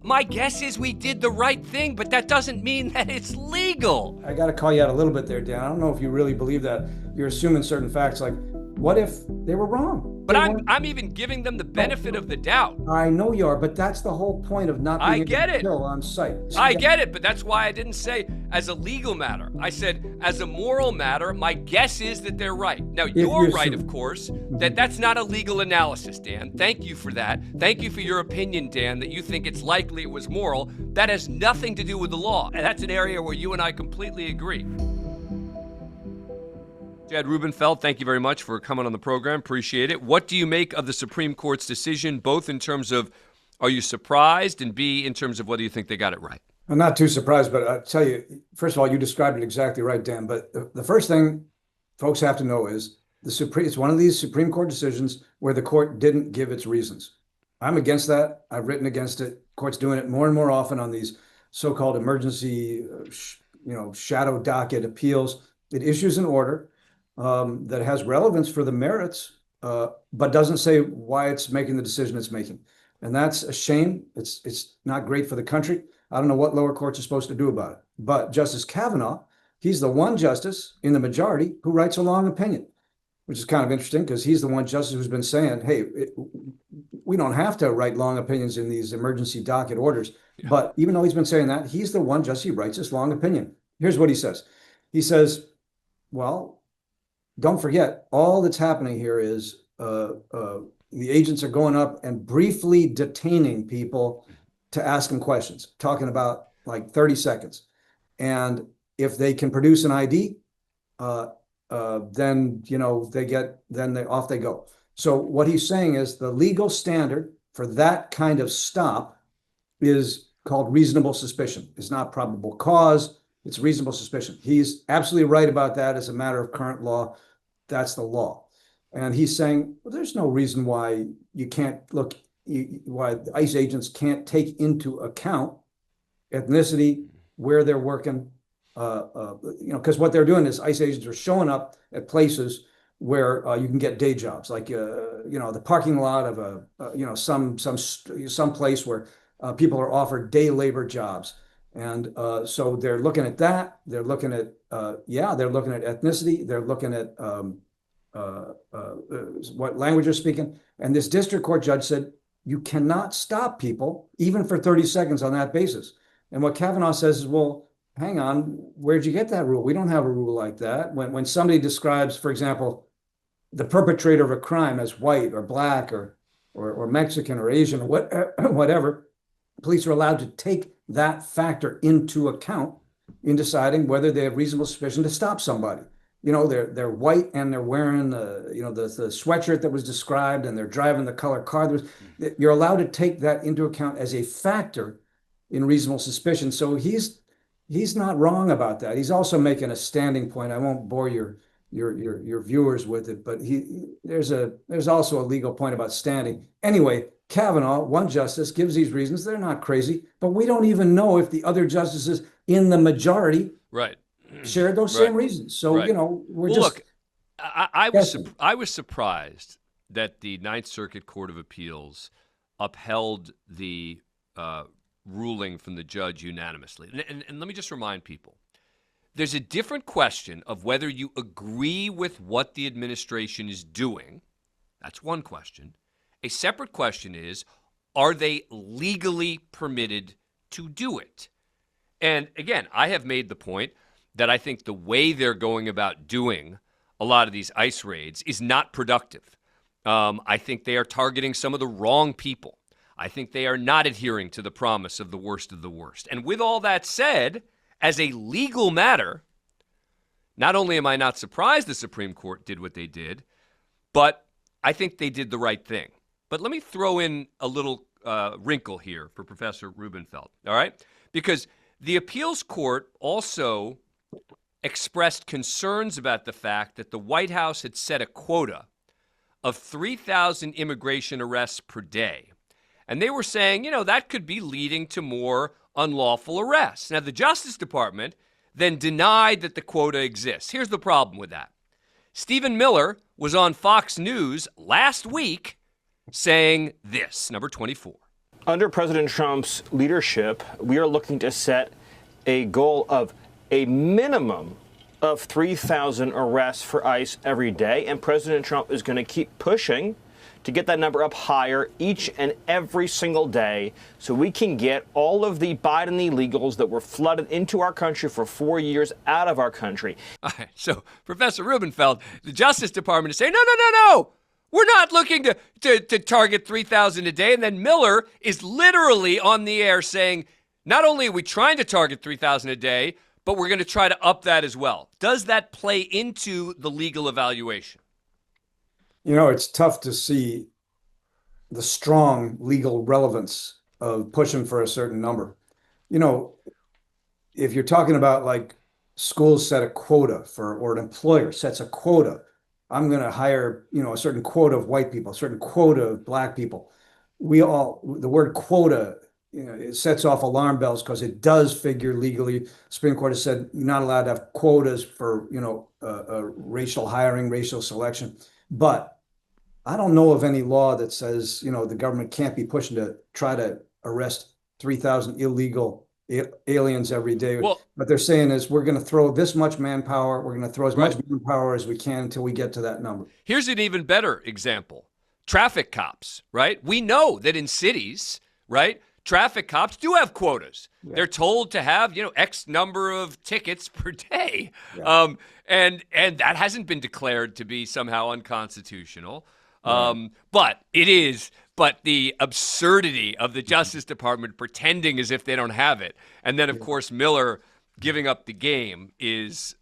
My guess is we did the right thing, but that doesn't mean that it's legal. I got to call you out a little bit there, Dan. I don't know if you really believe that. You're assuming certain facts, like what if they were wrong? But I'm even giving them the benefit of the doubt. I know you are, but that's the whole point of not being able to kill on site. I get it, but that's why I didn't say as a legal matter. I said as a moral matter, my guess is that they're right. Now, you're right, of course, that's not a legal analysis, Dan. Thank you for that. Thank you for your opinion, Dan, that you think it's likely it was moral. That has nothing to do with the law, and that's an area where you and I completely agree. Jed Rubenfeld, thank you very much for coming on the program. Appreciate it. What do you make of the Supreme Court's decision, both in terms of are you surprised, and B, in terms of whether you think they got it right? I'm not too surprised, but I'll tell you, first of all, you described it exactly right, Dan. But the first thing folks have to know is it's one of these Supreme Court decisions where the court didn't give its reasons. I'm against that. I've written against it. Court's doing it more and more often on these so-called emergency, shadow docket appeals. It issues an order that has relevance for the merits, but doesn't say why it's making the decision it's making. And that's a shame. It's not great for the country. I don't know what lower courts are supposed to do about it. But Justice Kavanaugh, he's the one justice in the majority who writes a long opinion, which is kind of interesting because he's the one justice who's been saying, hey, we don't have to write long opinions in these emergency docket orders. Yeah. But even though he's been saying that, he's the one justice who writes this long opinion. Here's what he says. He says, well, don't forget, all that's happening here is the agents are going up and briefly detaining people to ask them questions, talking about like 30 seconds. And if they can produce an ID, then off they go. So what he's saying is the legal standard for that kind of stop is called reasonable suspicion. It's not probable cause. It's reasonable suspicion. He's absolutely right about that as a matter of current law. That's the law. And he's saying, well, there's no reason why you can't why the ICE agents can't take into account ethnicity, where they're working, because what they're doing is ICE agents are showing up at places where you can get day jobs, like the parking lot of some place where people are offered day labor jobs. And so they're looking at that. They're looking at ethnicity. They're looking at what language they're speaking. And this district court judge said, you cannot stop people even for 30 seconds on that basis. And what Kavanaugh says is, well, hang on, where'd you get that rule? We don't have a rule like that. When somebody describes, for example, the perpetrator of a crime as white or black or Mexican or Asian or whatever, police are allowed to take that factor into account in deciding whether they have reasonable suspicion to stop somebody. They're white and they're wearing the sweatshirt that was described and they're driving the color car. You're allowed to take that into account as a factor in reasonable suspicion. So he's not wrong about that. He's also making a standing point. I won't bore your viewers with it, but there's also a legal point about standing. Anyway, Kavanaugh, one justice, gives these reasons. They're not crazy, but we don't even know if the other justices in the majority shared those same reasons. So, look, I was surprised that the Ninth Circuit Court of Appeals upheld the ruling from the judge unanimously. And let me just remind people, there's a different question of whether you agree with what the administration is doing. That's one question. A separate question is, are they legally permitted to do it? And again, I have made the point that I think the way they're going about doing a lot of these ICE raids is not productive. I think they are targeting some of the wrong people. I think they are not adhering to the promise of the worst of the worst. And with all that said, as a legal matter, not only am I not surprised the Supreme Court did what they did, but I think they did the right thing. But let me throw in a little wrinkle here for Professor Rubenfeld, all right? Because the appeals court also expressed concerns about the fact that the White House had set a quota of 3,000 immigration arrests per day. And they were saying, that could be leading to more unlawful arrests. Now, the Justice Department then denied that the quota exists. Here's the problem with that. Stephen Miller was on Fox News last week saying this, number 24. Under President Trump's leadership, we are looking to set a goal of a minimum of 3,000 arrests for ICE every day. And President Trump is going to keep pushing to get that number up higher each and every single day so we can get all of the Biden illegals that were flooded into our country for 4 years out of our country. All right, so Professor Rubenfeld, the Justice Department is saying, no. We're not looking to target 3,000 a day. And then Miller is literally on the air saying, not only are we trying to target 3,000 a day, but we're going to try to up that as well. Does that play into the legal evaluation? You know, it's tough to see the strong legal relevance of pushing for a certain number. You know, if you're talking about like schools set a quota for, or an employer sets a quota, I'm going to hire, a certain quota of white people, a certain quota of black people. The word quota, it sets off alarm bells because it does figure legally. Supreme Court has said you're not allowed to have quotas for, racial hiring, racial selection. But I don't know of any law that says, the government can't be pushing to try to arrest 3,000 illegal aliens every day. Well, what they're saying is we're going to throw this much manpower. We're going to throw as much manpower as we can until we get to that number. Here's an even better example. Traffic cops, right? We know that in cities, right, traffic cops do have quotas. Yeah. They're told to have, X number of tickets per day. Yeah. And that hasn't been declared to be somehow unconstitutional. But it is. But the absurdity of the Justice Department pretending as if they don't have it, and then of course Miller giving up the game is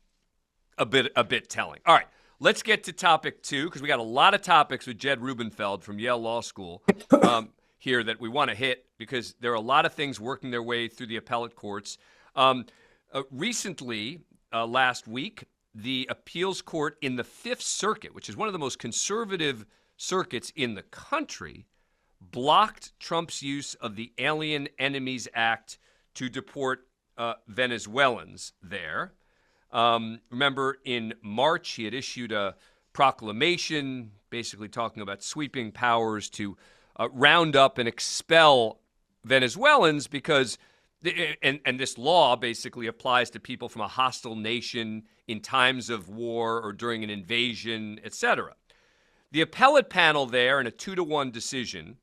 a bit telling. All right, let's get to topic 2 because we got a lot of topics with Jed Rubenfeld from Yale Law School here that we want to hit because there are a lot of things working their way through the appellate courts. Recently, last week, the appeals court in the Fifth Circuit, which is one of the most conservative circuits in the country, blocked Trump's use of the Alien Enemies Act to deport Venezuelans there. Remember, in March, he had issued a proclamation basically talking about sweeping powers to round up and expel Venezuelans because, and this law basically applies to people from a hostile nation in times of war or during an invasion, etc. The appellate panel there, in a 2-1 decision,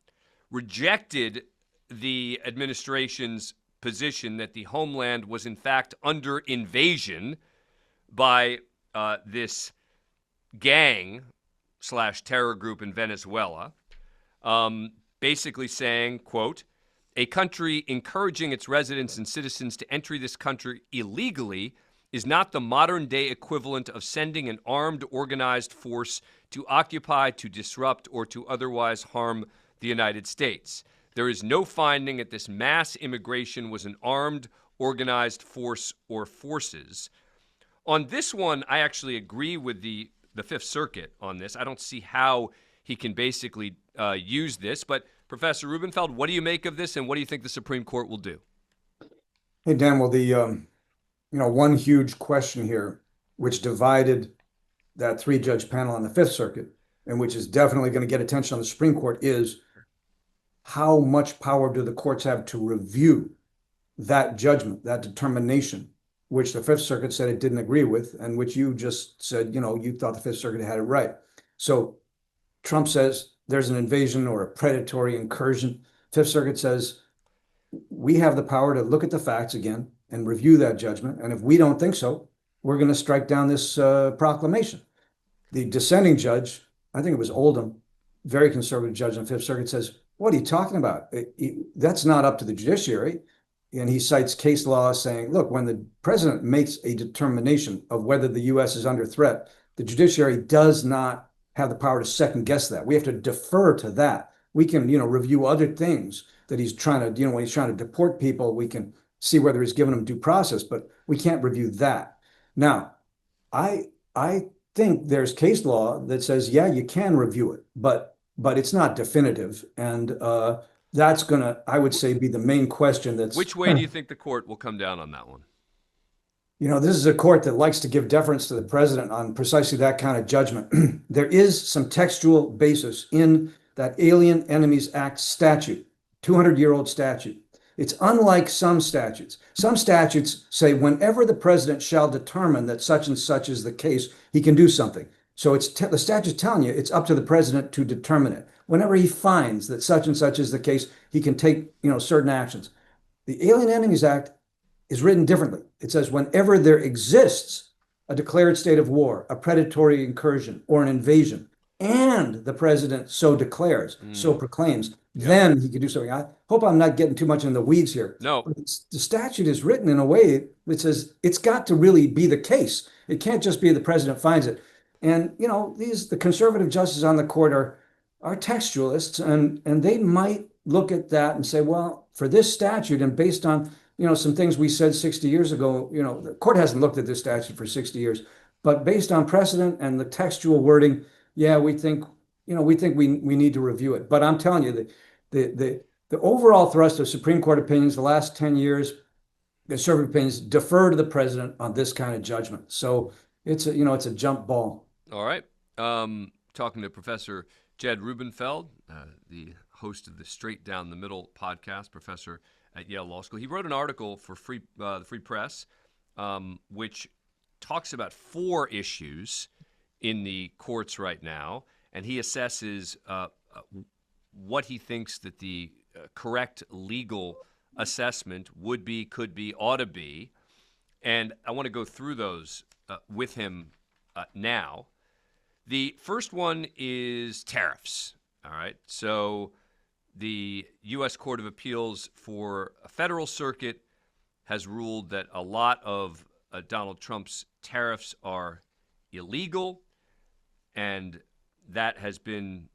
rejected the administration's position that the homeland was in fact under invasion by this gang/terror group in Venezuela, basically saying, quote, a country encouraging its residents and citizens to enter this country illegally is not the modern-day equivalent of sending an armed, organized force to occupy, to disrupt, or to otherwise harm the United States. There is no finding that this mass immigration was an armed, organized force or forces. On this one, I actually agree with the Fifth Circuit on this. I don't see how he can basically use this. But Professor Rubenfeld, what do you make of this, and what do you think the Supreme Court will do? Hey, Dan, well, the one huge question here, which divided that 3-judge panel on the Fifth Circuit, and which is definitely going to get attention on the Supreme Court, is how much power do the courts have to review that judgment, that determination, which the Fifth Circuit said it didn't agree with, and which you just said, you thought the Fifth Circuit had it right. So Trump says there's an invasion or a predatory incursion. Fifth Circuit says we have the power to look at the facts again and review that judgment. And if we don't think so, we're going to strike down this proclamation. The dissenting judge, I think it was Oldham, very conservative judge on Fifth Circuit, says, what are you talking about? That's not up to the judiciary. And he cites case law saying, look, when the president makes a determination of whether the U.S. is under threat, the judiciary does not have the power to second guess that. We have to defer to that. We can, review other things that he's trying to, when he's trying to deport people, we can see whether he's given them due process, but we can't review that. Now, I think there's case law that says, yeah, you can review it, but it's not definitive. And that's going to, I would say, be the main question. Which way do you think the court will come down on that one? This is a court that likes to give deference to the president on precisely that kind of judgment. There is some textual basis in that Alien Enemies Act statute 200-year-old statute. It's unlike some statutes. Some statutes say whenever the president shall determine that such and such is the case, he can do something. So the statute's telling you it's up to the president to determine it. Whenever he finds that such and such is the case, he can take, certain actions. The Alien Enemies Act is written differently. It says whenever there exists a declared state of war, a predatory incursion, or an invasion, and the president so declares, so proclaims, then he can do something. I hope I'm not getting too much in the weeds here. No. But the statute is written in a way that says it's got to really be the case. It can't just be the president finds it. And, the conservative justices on the court are textualists, and they might look at that and say, well, for this statute and based on, some things we said 60 years ago, the court hasn't looked at this statute for 60 years, but based on precedent and the textual wording, yeah, we think we need to review it. But I'm telling you, the overall thrust of Supreme Court opinions the last 10 years, conservative opinions defer to the president on this kind of judgment. So it's a jump ball. All right. Talking to Professor Jed Rubenfeld, the host of the Straight Down the Middle podcast, professor at Yale Law School. He wrote an article for the Free Press, which talks about 4 issues in the courts right now, and he assesses what he thinks that the correct legal assessment would be, could be, ought to be. And I want to go through those with him now. The first one is tariffs. All right. So the U.S. Court of Appeals for a Federal Circuit has ruled that a lot of Donald Trump's tariffs are illegal, and that has been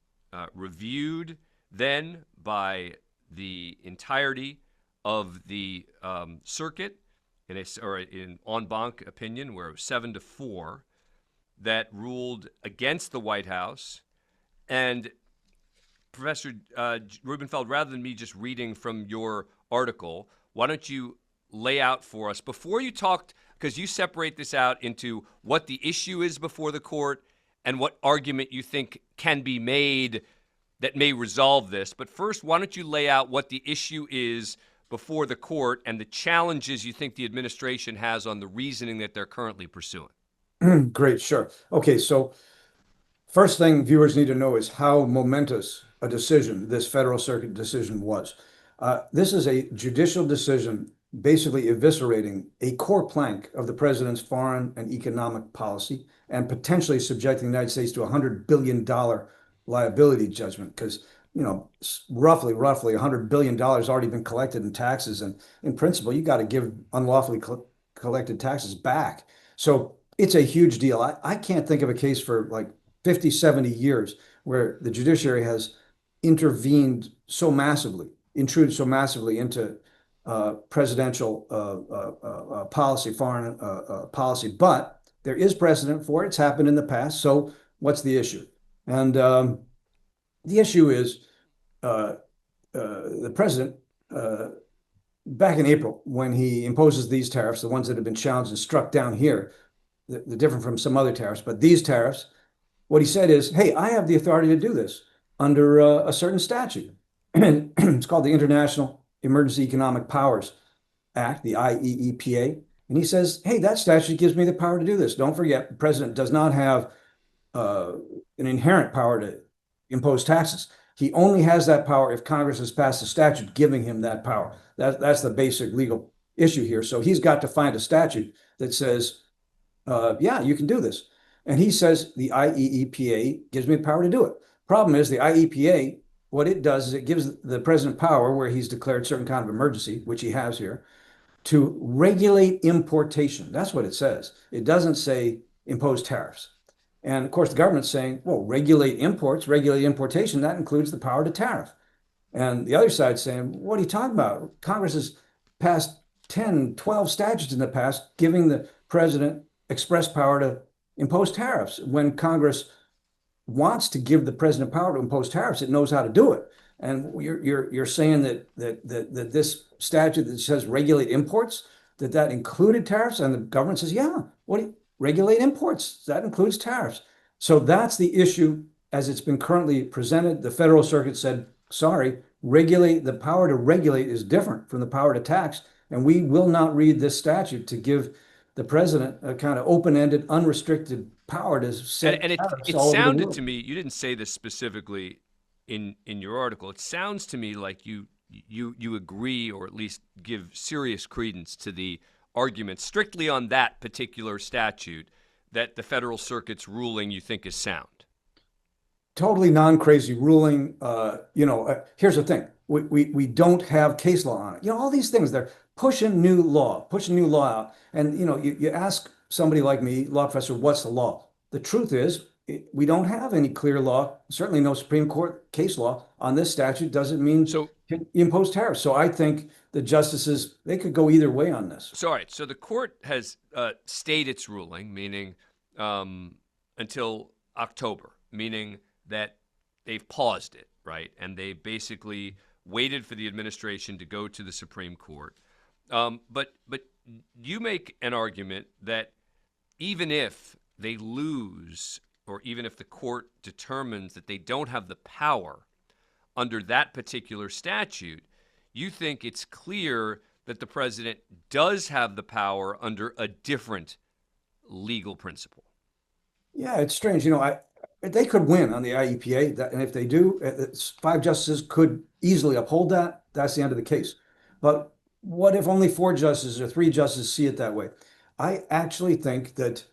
reviewed then by the entirety of the circuit in an en banc opinion where it was 7-4 that ruled against the White House. And Professor Rubenfeld, rather than me just reading from your article, why don't you lay out for us, before you talked, because you separate this out into what the issue is before the court and what argument you think can be made that may resolve this. But first, why don't you lay out what the issue is before the court and the challenges you think the administration has on the reasoning that they're currently pursuing? Great, sure. Okay, so first thing viewers need to know is how momentous a decision this Federal Circuit decision was. This is a judicial decision basically eviscerating a core plank of the president's foreign and economic policy and potentially subjecting the United States to a $100 billion liability judgment because, roughly $100 billion already been collected in taxes. And in principle, you got to give unlawfully collected taxes back. So it's a huge deal. I can't think of a case for like 50, 70 years where the judiciary has intervened so massively, intruded so massively into presidential policy, foreign policy. But there is precedent for it. It's happened in the past. So what's the issue? And the issue is the president, back in April, when he imposes these tariffs, the ones that have been challenged and struck down here, they're different from some other tariffs, but these tariffs, what he said is, hey, I have the authority to do this under a certain statute. And it's called the International Emergency Economic Powers Act, the IEEPA. And he says, hey, that statute gives me the power to do this. Don't forget, the president does not have an inherent power to impose taxes. He only has that power if Congress has passed a statute giving him that power. That's the basic legal issue here. So he's got to find a statute that says, yeah, you can do this. And he says the IEEPA gives me the power to do it. Problem is the IEEPA, what it does is it gives the president power where he's declared certain kind of emergency, which he has here, to regulate importation. That's what it says. It doesn't say impose tariffs. And of course, the government's saying, well, regulate imports, regulate importation, that includes the power to tariff. And the other side's saying, what are you talking about? Congress has passed 10, 12 statutes in the past giving the president express power to impose tariffs. When Congress wants to give the president power to impose tariffs, it knows how to do it. And you're saying that this statute that says regulate imports, that included tariffs, and the government says, yeah, regulate imports, that includes tariffs. So that's the issue as it's been currently presented. The Federal Circuit said, sorry, regulate, the power to regulate is different from the power to tax. And we will not read this statute to give the president a kind of open-ended, unrestricted power to set And tariffs it all over the sounded world. to me, you didn't say this specifically in your article. It sounds to me like you agree, or at least give serious credence to the argument strictly on that particular statute, that the Federal Circuit's ruling you think is sound. Totally non-crazy ruling. Here's the thing. We don't have case law on it. All these things, they're pushing new law out. And, you ask somebody like me, law professor, what's the law? The truth is, we don't have any clear law, certainly no Supreme Court case law on this statute. Doesn't mean So impose tariffs. So I think the justices, they could go either way on this. all right. So the court has stayed its ruling, meaning until October, meaning that they've paused it, right? And they basically waited for the administration to go to the Supreme Court. But you make an argument that even if they lose, or even if the court determines that they don't have the power under that particular statute, you think it's clear that the president does have the power under a different legal principle. Yeah, it's strange. They could win on the IEPA, and if they do, 5 justices could easily uphold that. That's the end of the case. But what if only 4 justices or 3 justices see it that way? I actually think that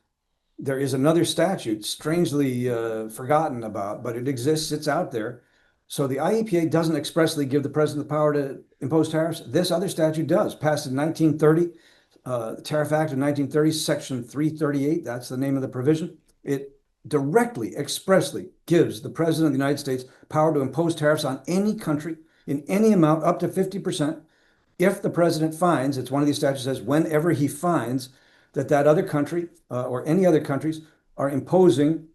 there is another statute, strangely forgotten about, but it exists. It's out there. So the IEPA doesn't expressly give the president the power to impose tariffs. This other statute does, passed in 1930, the Tariff Act of 1930, Section 338. That's the name of the provision. It directly, expressly gives the president of the United States power to impose tariffs on any country in any amount up to 50%. If the president finds, it's one of these statutes says, whenever he finds that other country or any other countries are imposing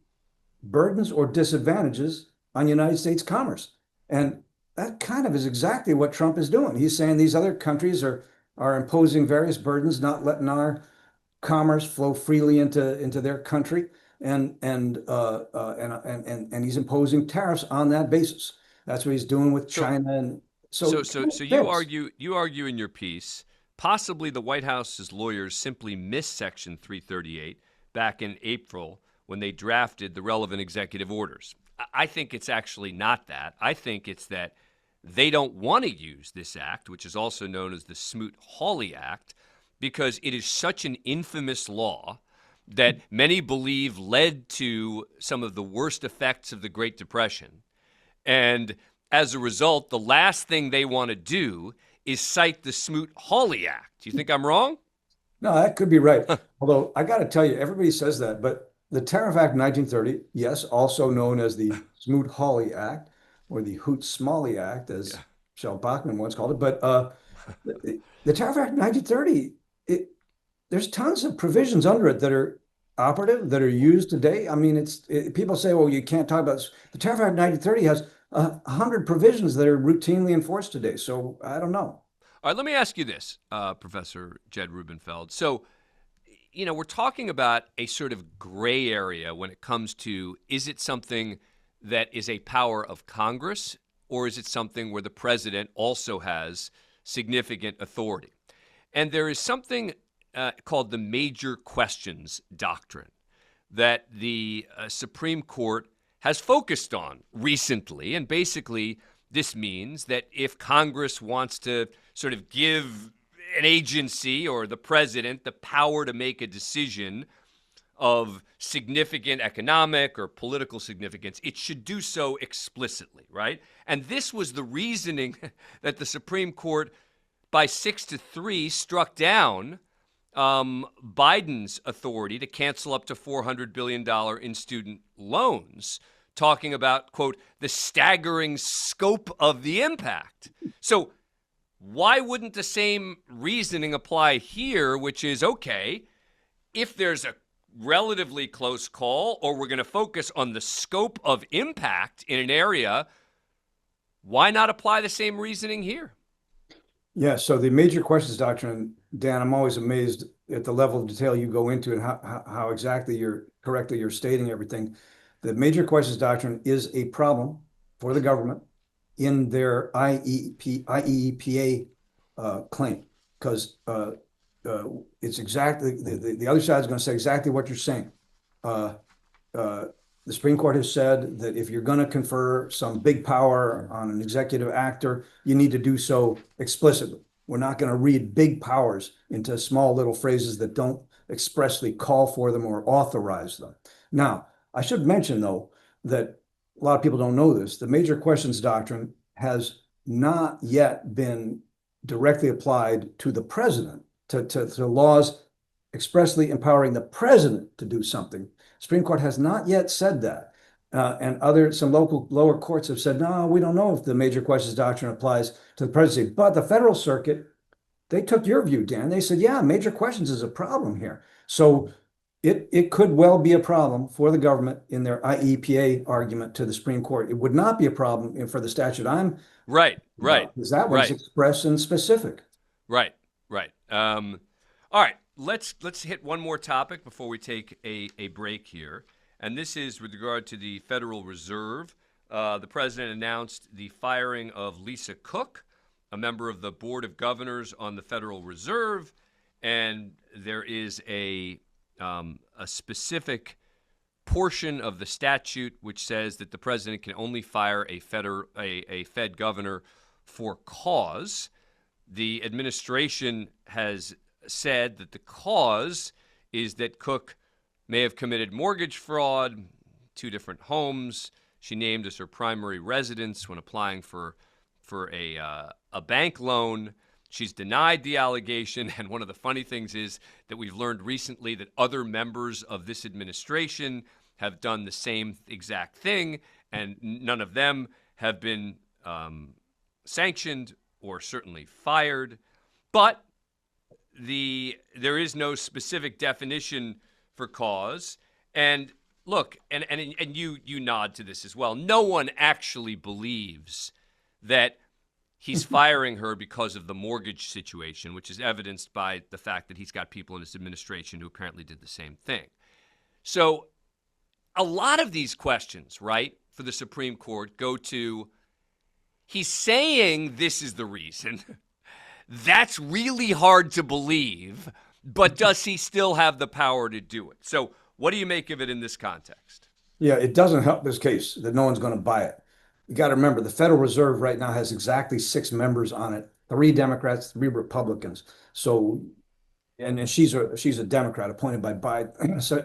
burdens or disadvantages on United States commerce. And that kind of is exactly what Trump is doing. He's saying these other countries are imposing various burdens, not letting our commerce flow freely into their country, and he's imposing tariffs on that basis. That's what he's doing with China. And so you argue in your piece, possibly the White House's lawyers simply missed Section 338 back in April when they drafted the relevant executive orders. I think it's actually not that. I think it's that they don't want to use this act, which is also known as the Smoot-Hawley Act, because it is such an infamous law that many believe led to some of the worst effects of the Great Depression. And as a result, the last thing they want to do is cite the Smoot-Hawley Act. Do you think I'm wrong? No, that could be right. Although I got to tell you, everybody says that, but the Tariff Act of 1930, yes, also known as the Smoot-Hawley Act or the Hoot-Smalley Act, as Shel Bachman once called it. But the Tariff Act of 1930, there's tons of provisions under it that are operative, that are used today. I mean, people say, well, you can't talk about this. The Tariff Act of 1930 has 100 provisions that are routinely enforced today. So I don't know. All right, let me ask you this, Professor Jed Rubenfeld. So, we're talking about a sort of gray area when it comes to, is it something that is a power of Congress, or is it something where the president also has significant authority? And there is something called the major questions doctrine that the Supreme Court has focused on recently. And basically, this means that if Congress wants to sort of give an agency or the president the power to make a decision of significant economic or political significance, it should do so explicitly, right? And this was the reasoning that the Supreme Court, by 6-3, struck down Biden's authority to cancel up to $400 billion in student loans, talking about, quote, the staggering scope of the impact. So why wouldn't the same reasoning apply here, which is, okay, if there's a relatively close call, or we're going to focus on the scope of impact in an area, why not apply the same reasoning here? Yeah, so the major questions doctrine, Dan, I'm always amazed at the level of detail you go into and how exactly correctly you're stating everything. The major questions doctrine is a problem for the government in their IEEPA claim, because it's exactly the other side is going to say exactly what you're saying. The Supreme Court has said that if you're going to confer some big power on an executive actor, you need to do so explicitly. We're not going to read big powers into small little phrases that don't expressly call for them or authorize them. Now, I should mention, though, that a lot of people don't know this. The major questions doctrine has not yet been directly applied to the president, to laws expressly empowering the president to do something. Supreme Court has not yet said that. And some lower courts have said, no, we don't know if the major questions doctrine applies to the presidency. But the federal circuit, they took your view, Dan. They said, yeah, major questions is a problem here. So it could well be a problem for the government in their IEPA argument to the Supreme Court. It would not be a problem for the statute I'm right, because that one's express and specific. Right. All right, let's hit one more topic before we take a break here, and this is with regard to the Federal Reserve. The president announced the firing of Lisa Cook, a member of the Board of Governors on the Federal Reserve, and there is a specific portion of the statute which says that the president can only fire a Fed governor for cause. The administration has said that the cause is that Cook may have committed mortgage fraud, 2 different homes she named as her primary residence when applying for a bank loan. She's denied the allegation, and one of the funny things is that we've learned recently that other members of this administration have done the same exact thing, and none of them have been sanctioned or certainly fired. But there is no specific definition for cause. And look, and you nod to this as well. No one actually believes that he's firing her because of the mortgage situation, which is evidenced by the fact that he's got people in his administration who apparently did the same thing. So a lot of these questions, right, for the Supreme Court go to, he's saying this is the reason. That's really hard to believe, but does he still have the power to do it? So what do you make of it in this context? Yeah, it doesn't help this case that no one's going to buy it. You got to remember, the Federal Reserve right now has exactly 6 members on it, 3 Democrats, 3 Republicans. So, and she's a Democrat appointed by Biden. So,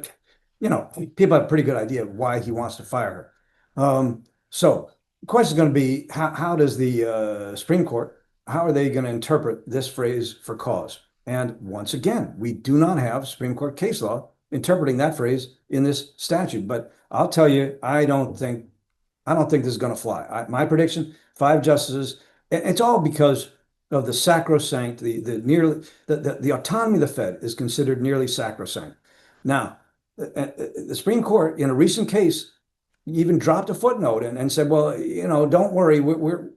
people have a pretty good idea of why he wants to fire her. So the question is going to be, how does the Supreme Court, how are they going to interpret this phrase for cause? And once again, we do not have Supreme Court case law interpreting that phrase in this statute. But I'll tell you, I don't think this is going to fly. My prediction, 5 justices. It's all because of the sacrosanct, the autonomy of the Fed is considered nearly sacrosanct. Now, the Supreme Court in a recent case even dropped a footnote and said, well, don't worry, we're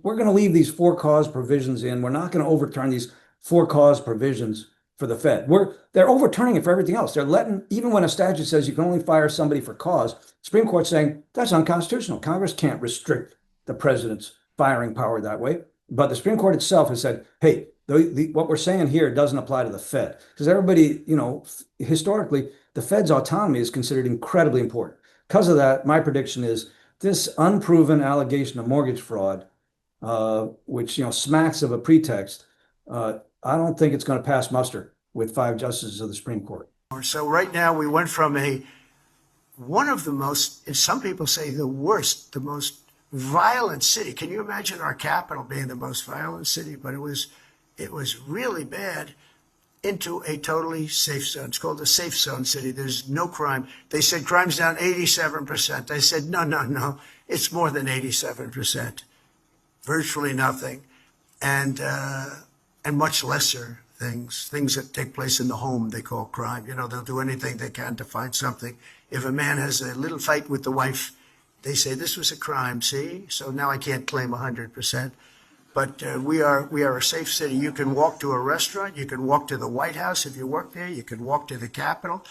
going to leave these 4 cause provisions in. We're not going to overturn these 4 cause provisions for the Fed. They're overturning it for everything else. They're letting, even when a statute says you can only fire somebody for cause, Supreme Court saying that's unconstitutional. Congress can't restrict the president's firing power that way. But the Supreme Court itself has said, hey, what we're saying here doesn't apply to the Fed. Because everybody, historically, the Fed's autonomy is considered incredibly important. Because of that, my prediction is this unproven allegation of mortgage fraud, which smacks of a pretext, I don't think it's going to pass muster with 5 justices of the Supreme Court. So right now we went from one of the most, and some people say the worst, the most violent city. Can you imagine our capital being the most violent city? But it was really bad, into a totally safe zone. It's called a safe zone city. There's no crime. They said crime's down 87%. I said, no, it's more than 87%. Virtually nothing. And much lesser things that take place in the home they call crime. They'll do anything they can to find something. If a man has a little fight with the wife, they say this was a crime, see? So now I can't claim 100%. But we are a safe city. You can walk to a restaurant. You can walk to the White House if you work there. You can walk to the Capitol.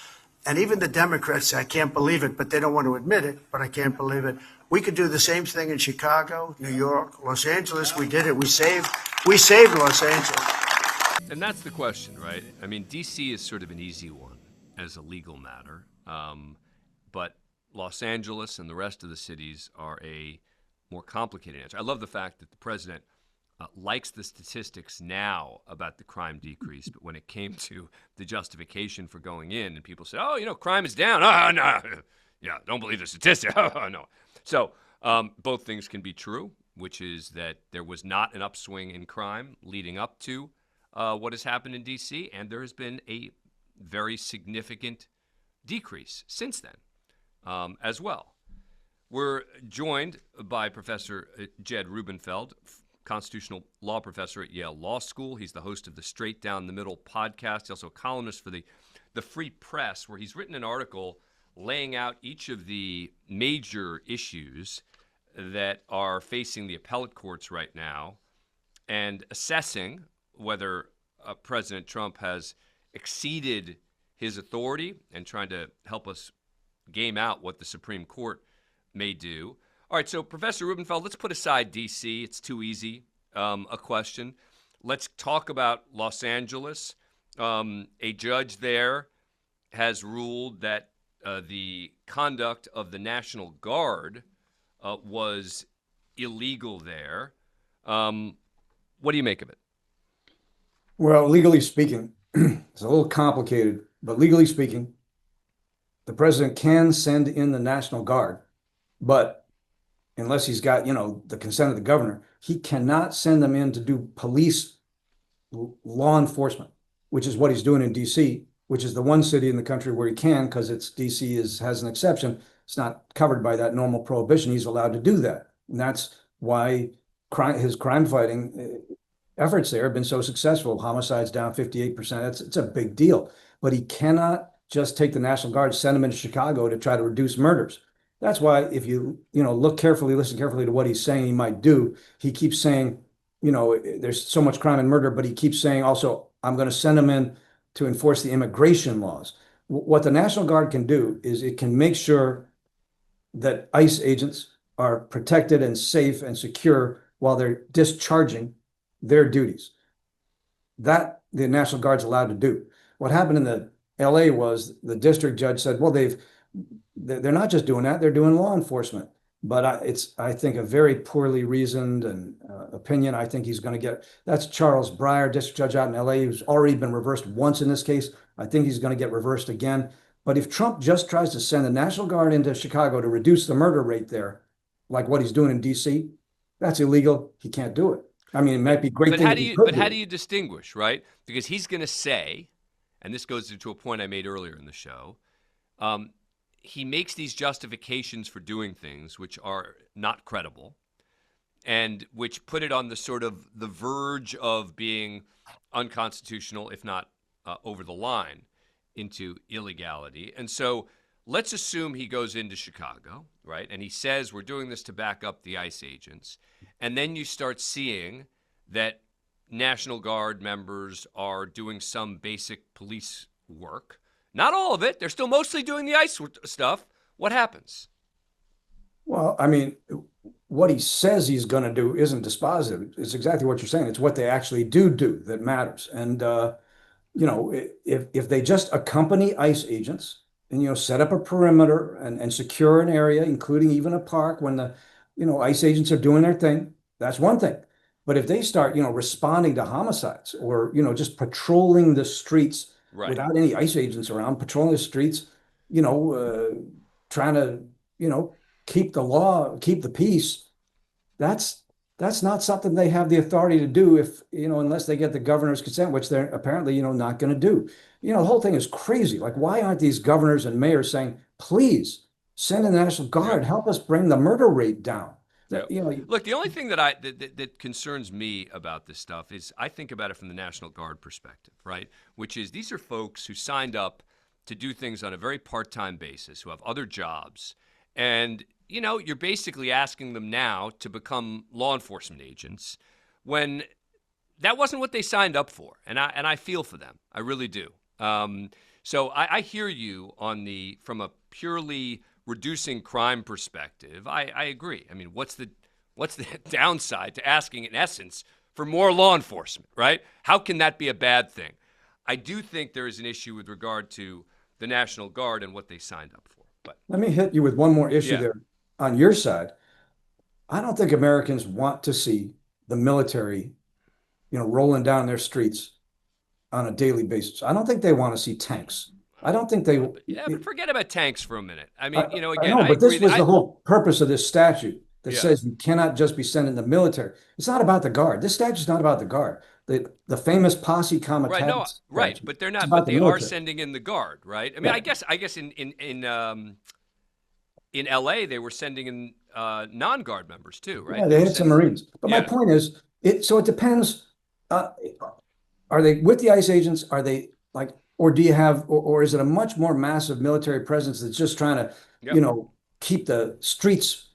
And even the Democrats say, I can't believe it, but they don't want to admit it, but I can't believe it. We could do the same thing in Chicago, New York, Los Angeles. We did it. We saved Los Angeles. And that's the question, right? I mean, D.C. is sort of an easy one as a legal matter, but Los Angeles and the rest of the cities are a more complicated answer. I love the fact that the president likes the statistics now about the crime decrease, but when it came to the justification for going in, and people said, "Oh, crime is down." Oh, no, yeah, don't believe the statistics. Oh, no. So both things can be true, which is that there was not an upswing in crime leading up to what has happened in D.C., and there has been a very significant decrease since then as well. We're joined by Professor Jed Rubenfeld, constitutional law professor at Yale Law School. He's the host of the Straight Down the Middle podcast. He's also a columnist for the Free Press, where he's written an article laying out each of the major issues that are facing the appellate courts right now and assessing whether President Trump has exceeded his authority and trying to help us game out what the Supreme Court may do. All right, so Professor Rubenfeld, let's put aside D.C. It's too easy a question. Let's talk about Los Angeles. A judge there has ruled that the conduct of the National Guard was illegal there. What do you make of it? Well, legally speaking, it's a little complicated, but legally speaking, the president can send in the National Guard, but unless he's got, the consent of the governor, he cannot send them in to do police law enforcement, which is what he's doing in D.C., which is the one city in the country where he can, because D.C. has an exception. It's not covered by that normal prohibition. He's allowed to do that. And that's why his crime fighting efforts there have been so successful. Homicides down 58%. It's a big deal. But he cannot just take the National Guard, send them into Chicago to try to reduce murders. That's why if you, look carefully, listen carefully to what he's saying he might do, he keeps saying, there's so much crime and murder, but he keeps saying also, I'm going to send them in to enforce the immigration laws. What the National Guard can do is it can make sure that ICE agents are protected and safe and secure while they're discharging their duties. That the National Guard's allowed to do. What happened in the LA was the district judge said, well, they're not just doing that, they're doing law enforcement. But I think, a very poorly reasoned opinion. I think he's going to get, that's Charles Breyer, district judge out in LA, who's already been reversed once in this case. I think he's going to get reversed again. But if Trump just tries to send the National Guard into Chicago to reduce the murder rate there, like what he's doing in D.C., that's illegal. He can't do it. I mean, it might be great. But how do you distinguish, right? Because he's going to say, and this goes to a point I made earlier in the show, he makes these justifications for doing things which are not credible and which put it on the sort of the verge of being unconstitutional, if not over the line into illegality. And so let's assume he goes into Chicago, right? And he says, we're doing this to back up the ICE agents. And then you start seeing that National Guard members are doing some basic police work. Not all of it. They're still mostly doing the ICE stuff. What happens? Well, I mean, what he says he's going to do isn't dispositive. It's exactly what you're saying. It's what they actually do that matters. And, if they just accompany ICE agents and, set up a perimeter and secure an area, including even a park when the, ICE agents are doing their thing, that's one thing. But if they start, responding to homicides or, just patrolling the streets, right, without any ICE agents around, patrolling the streets, trying to, keep the law, keep the peace, that's not something they have the authority to do if, unless they get the governor's consent, which they're apparently, not going to do. The whole thing is crazy. Like, why aren't these governors and mayors saying, please send in the National Guard, help us bring the murder rate down? Look, the only thing that concerns me about this stuff is I think about it from the National Guard perspective, right? Which is these are folks who signed up to do things on a very part-time basis, who have other jobs. And, you're basically asking them now to become law enforcement agents when that wasn't what they signed up for. And I feel for them. I really do. So I hear you on from a purely reducing crime perspective. I agree. I mean, what's the downside to asking, in essence, for more law enforcement, right? How can that be a bad thing? I do think there is an issue with regard to the National Guard and what they signed up for. But let me hit you with one more issue Yeah. there on your side. I don't think Americans want to see the military, rolling down their streets on a daily basis. I don't think they want to see tanks. I don't think they. but forget about tanks for a minute. I mean, I again, know, I but agree this was the whole purpose of this statute that Yeah. says you cannot just be sending the military. It's not about the Guard. This statute's not about the Guard. The famous posse comitatus. Right, no, right, statute. but they're It's not. about But the they are military. sending in the Guard, right? I mean, Yeah. I guess in L.A. they were sending in non-Guard members too, right? Yeah, They they were had some sending- Marines. But my point is, so it depends. Are they with the ICE agents? Are they like, or do you have, or is it a much more massive military presence that's just trying to, Yep. keep the streets,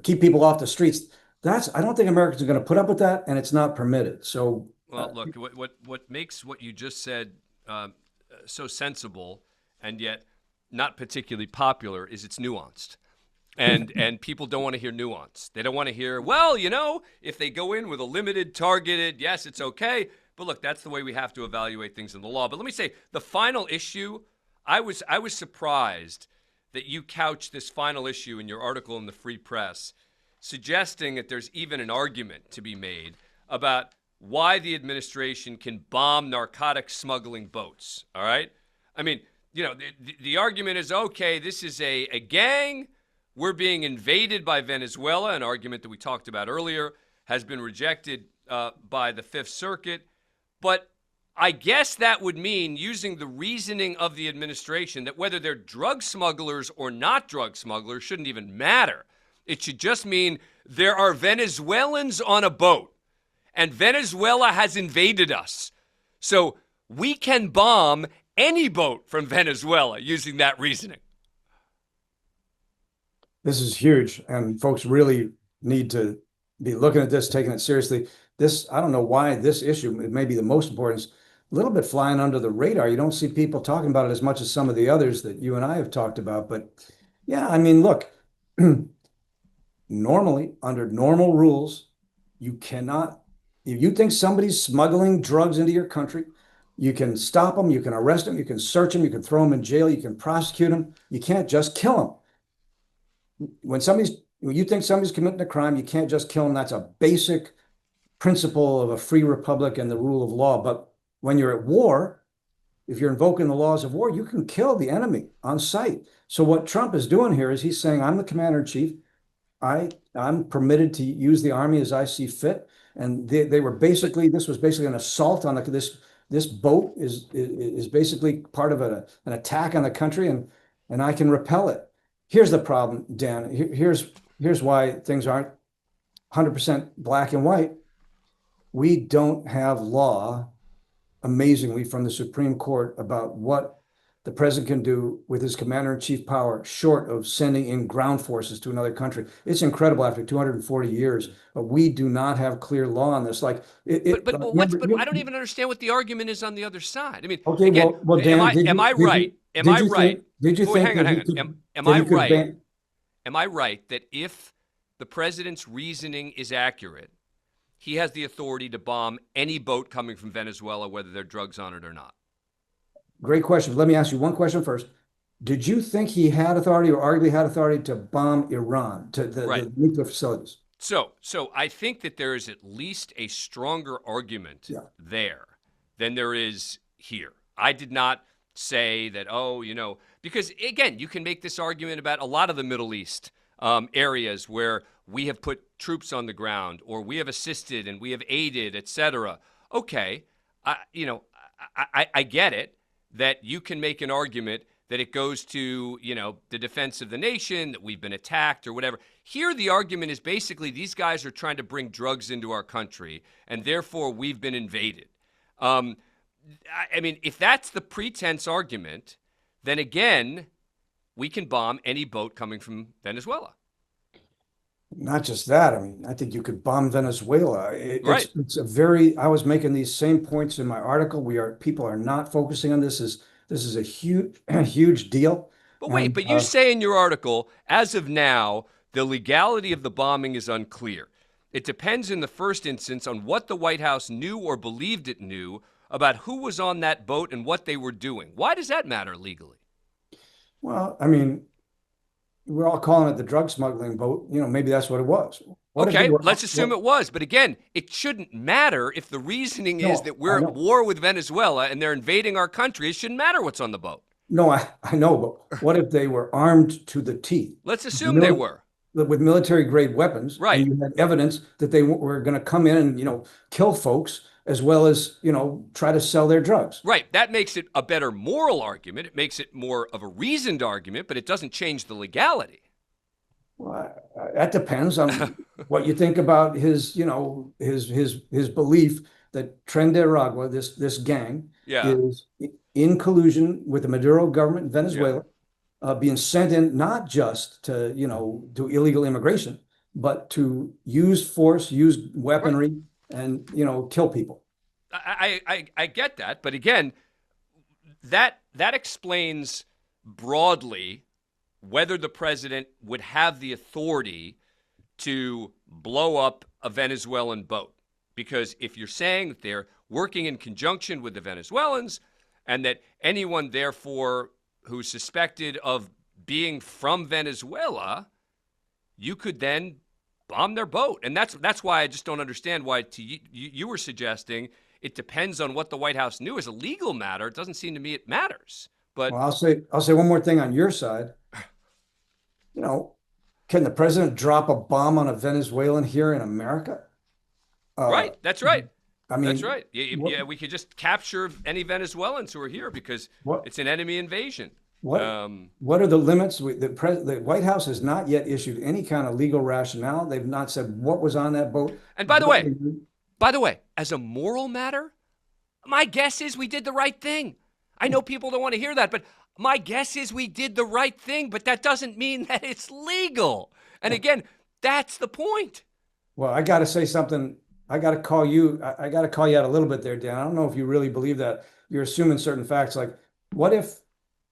keep people off the streets? I don't think Americans are going to put up with that, and it's not permitted. So, Well, look, what makes what you just said so sensible and yet not particularly popular is it's nuanced. And people don't want to hear nuance. They don't want to hear, well, if they go in with a limited, targeted, yes, it's okay. But look, that's the way we have to evaluate things in the law. But let me say, the final issue, I was surprised that you couched this final issue in your article in the Free Press, suggesting that there's even an argument to be made about why the administration can bomb narcotic smuggling boats. All right? I mean, the argument is, okay, this is a gang. We're being invaded by Venezuela, an argument that we talked about earlier, has been rejected by the Fifth Circuit. But I guess that would mean, using the reasoning of the administration, that whether they're drug smugglers or not drug smugglers shouldn't even matter. It should just mean there are Venezuelans on a boat, and Venezuela has invaded us. So we can bomb any boat from Venezuela using that reasoning. this is huge, and folks really need to be looking at this, taking it seriously. I don't know why this issue, it may be the most important, is a little bit flying under the radar. You don't see people talking about it as much as some of the others that you and I have talked about. But yeah, I mean, look, normally, under normal rules, you cannot, if you think somebody's smuggling drugs into your country, you can stop them, you can arrest them, you can search them, you can throw them in jail, you can prosecute them. You can't just kill them. When you think somebody's committing a crime, you can't just kill them. That's a basic principle of a free republic and the rule of law. But when you're at war, if you're invoking the laws of war, you can kill the enemy on sight. So what Trump is doing here is he's saying, I'm the commander in chief. I'm permitted to use the army as I see fit. And this was basically an assault on this boat is basically part of an attack on the country, and I can repel it. Here's the problem, Dan. Here's why things aren't 100% black and white. We don't have law, amazingly, from the Supreme Court about what the president can do with his commander-in-chief power, short of sending in ground forces to another country. It's incredible after 240 years, but we do not have clear law on this. But I don't even understand what the argument is on the other side. I mean, okay, again, well, Dan, am I right? Am I right? Did you think? Hang on. Am I right? Am I right that if the president's reasoning is accurate, he has the authority to bomb any boat coming from Venezuela, whether there are drugs on it or not? Great question. Let me ask you one question first. Did you think he had authority, or arguably had authority, to bomb Iran, to the nuclear facilities? So I think that there is at least a stronger argument there than there is here. I did not say that, because again, you can make this argument about a lot of the Middle East areas where we have put troops on the ground, or we have assisted and we have aided, etc. Okay, I get it that you can make an argument that it goes to, the defense of the nation, that we've been attacked or whatever. Here, the argument is basically these guys are trying to bring drugs into our country, and therefore we've been invaded. I mean, if that's the pretense argument, then again, we can bomb any boat coming from Venezuela. Not just that. I mean, I think you could bomb Venezuela. Right. It's a very. I was making these same points in my article. People are not focusing on this. This is a huge huge deal. But wait, And but you say in your article, as of now, the legality of the bombing is unclear. It depends in the first instance on what the White House knew or believed it knew about who was on that boat and what they were doing. Why does that matter legally? well, I mean, we're all calling it the drug smuggling boat. Maybe that's what it was. What if they Okay, were? let's assume it was. But again, it shouldn't matter if the reasoning is No, that we're I know. at war with Venezuela and they're invading our country. It shouldn't matter what's on the boat. No, I know, but what if they were armed to the teeth? Let's assume they were. With military grade weapons, Right. and you had evidence that they were going to come in and kill folks as well as try to sell their drugs. Right. That makes it a better moral argument. It makes it more of a reasoned argument, but it doesn't change the legality. Well, that depends on what you think about his belief that Tren de Aragua, this gang, Yeah. is in collusion with the Maduro government in Venezuela, being sent in not just to do illegal immigration, but to use force, use weaponry, and kill people. I get that, but again, that explains broadly whether the president would have the authority to blow up a Venezuelan boat. Because if you're saying that they're working in conjunction with the Venezuelans and that anyone, therefore, who's suspected of being from Venezuela, you could then bomb their boat. And that's why I just don't understand why you were suggesting it depends on what the White House knew. As a legal matter, it doesn't seem to me it matters. But Well, I'll say one more thing on your side. Can the president drop a bomb on a Venezuelan here in America? right, that's right. I mean, That's right. Yeah, we could just capture any Venezuelans who are here because it's an enemy invasion. What are the limits? The White House has not yet issued any kind of legal rationale. They've not said what was on that boat. And by the way, as a moral matter, my guess is we did the right thing. I know people don't want to hear that, but my guess is we did the right thing, but that doesn't mean that it's legal. And again, that's the point. Well, I got to say something. I got to call you. I got to call you out a little bit there, Dan. I don't know if you really believe that. You're assuming certain facts. Like, what if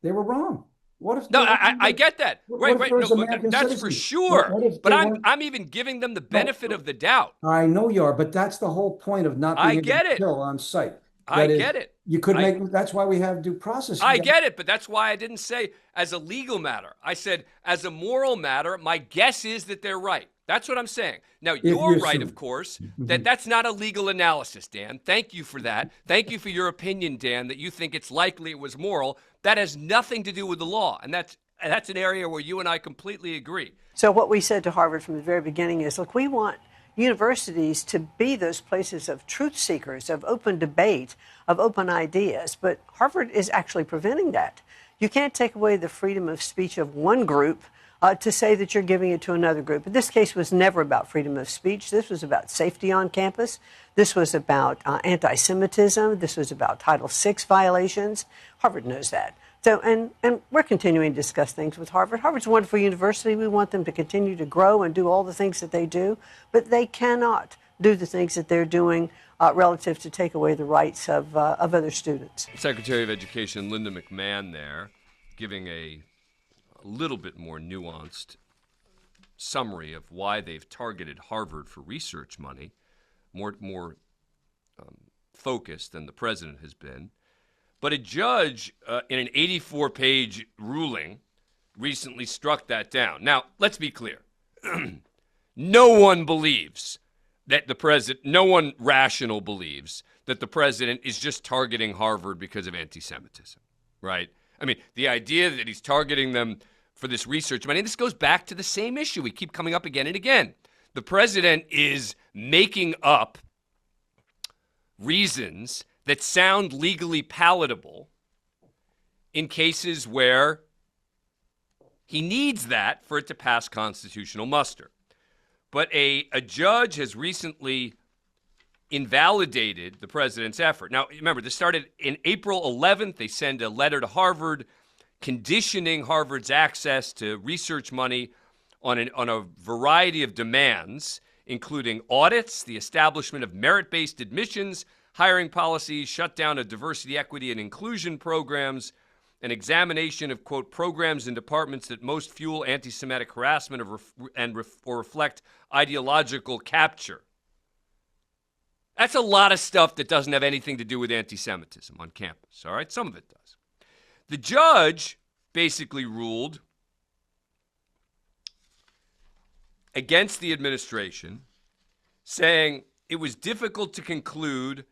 they were wrong? What if? No, I get that. Right. No, that's for sure. But I'm even giving them the benefit of the doubt. I know you are, but that's the whole point of not being able to kill on site. I get it. You could make. That's why we have due process. I get it, but that's why I didn't say as a legal matter. I said as a moral matter. My guess is that they're right. That's what I'm saying. Now, you're right, of course, that's not a legal analysis, Dan. Thank you for that. Thank you for your opinion, Dan, that you think it's likely it was moral. That has nothing to do with the law, and that's an area where you and I completely agree. So what we said to Harvard from the very beginning is, look, we want universities to be those places of truth seekers, of open debate, of open ideas. But Harvard is actually preventing that. You can't take away the freedom of speech of one group to say that you're giving it to another group. But this case was never about freedom of speech. This was about safety on campus. This was about anti-Semitism. This was about Title VI violations. Harvard knows that. So, and we're continuing to discuss things with Harvard. Harvard's a wonderful university. We want them to continue to grow and do all the things that they do, but they cannot do the things that they're doing relative to take away the rights of other students. Secretary of Education Linda McMahon there giving a little bit more nuanced summary of why they've targeted Harvard for research money, more focused than the president has been. But a judge in an 84-page ruling recently struck that down. Now, let's be clear. No one believes that no one rational believes that the president is just targeting Harvard because of anti-Semitism, right? I mean, the idea that he's targeting them for this research money, this goes back to the same issue we keep coming up again and again. The president is making up reasons that sound legally palatable in cases where he needs that for it to pass constitutional muster. But a judge has recently invalidated the president's effort. Now, remember, this started in April 11th. They send a letter to Harvard conditioning Harvard's access to research money on a variety of demands, including audits, the establishment of merit-based admissions, hiring policies, shutdown of diversity, equity, and inclusion programs, an examination of, quote, programs and departments that most fuel anti-Semitic harassment or reflect ideological capture. That's a lot of stuff that doesn't have anything to do with anti-Semitism on campus, all right? Some of it does. The judge basically ruled against the administration, saying it was difficult to conclude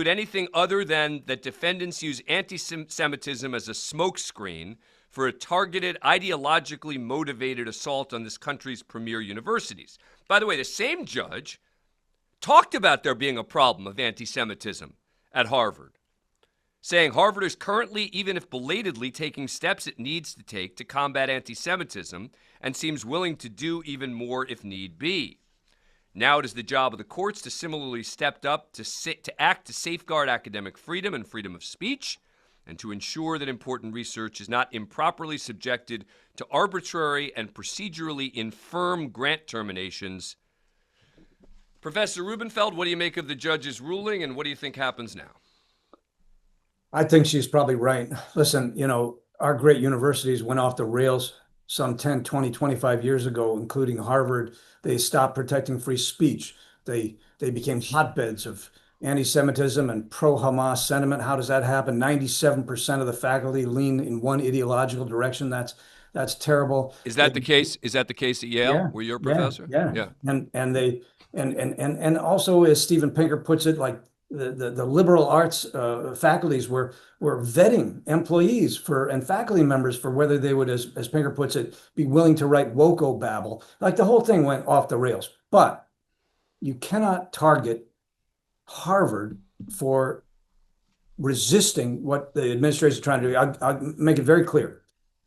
anything other than that defendants use anti-Semitism as a smokescreen for a targeted, ideologically motivated assault on this country's premier universities. By the way, the same judge talked about there being a problem of anti-Semitism at Harvard, saying Harvard is currently, even if belatedly, taking steps it needs to take to combat anti-Semitism and seems willing to do even more if need be. Now it is the job of the courts to similarly step up to act to safeguard academic freedom and freedom of speech and to ensure that important research is not improperly subjected to arbitrary and procedurally infirm grant terminations. Professor Rubenfeld, what do you make of the judge's ruling, and what do you think happens now? I think she's probably right. Listen, you know, our great universities went off the rails some 10, 20, 25 years ago, including Harvard. They stopped protecting free speech. They became hotbeds of anti-Semitism and pro-Hamas sentiment. How does that happen? 97% of the faculty lean in one ideological direction. That's terrible. Is that the case? Is that the case at Yale, Yeah, where you're a professor? Yeah. And also, as Steven Pinker puts it, like the liberal arts faculties were vetting employees and faculty members for whether they would, as Pinker puts it, be willing to write woko babble. Like the whole thing went off the rails. But you cannot target Harvard for resisting what the administration is trying to do. I'll make it very clear.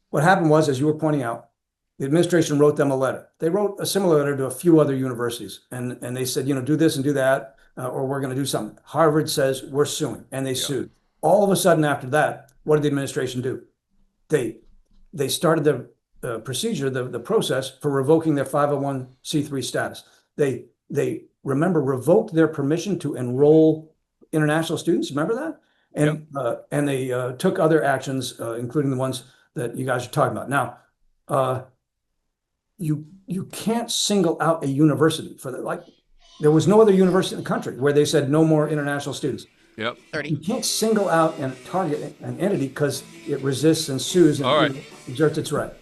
What happened was, as you were pointing out, the administration wrote them a letter. They wrote a similar letter to a few other universities, and they said, you know, do this and do that, or we're going to do something. Harvard says we're suing, and they sued. All of a sudden, after that, what did the administration do? They started the procedure, the process for revoking their 501c3 status. They remember revoked their permission to enroll international students. Remember that? And they took other actions, including the ones that you guys are talking about now. You can't single out a university for that. Like, there was no other university in the country where they said no more international students. Yep. 30. You can't single out and target an entity because it resists and sues and exerts its right.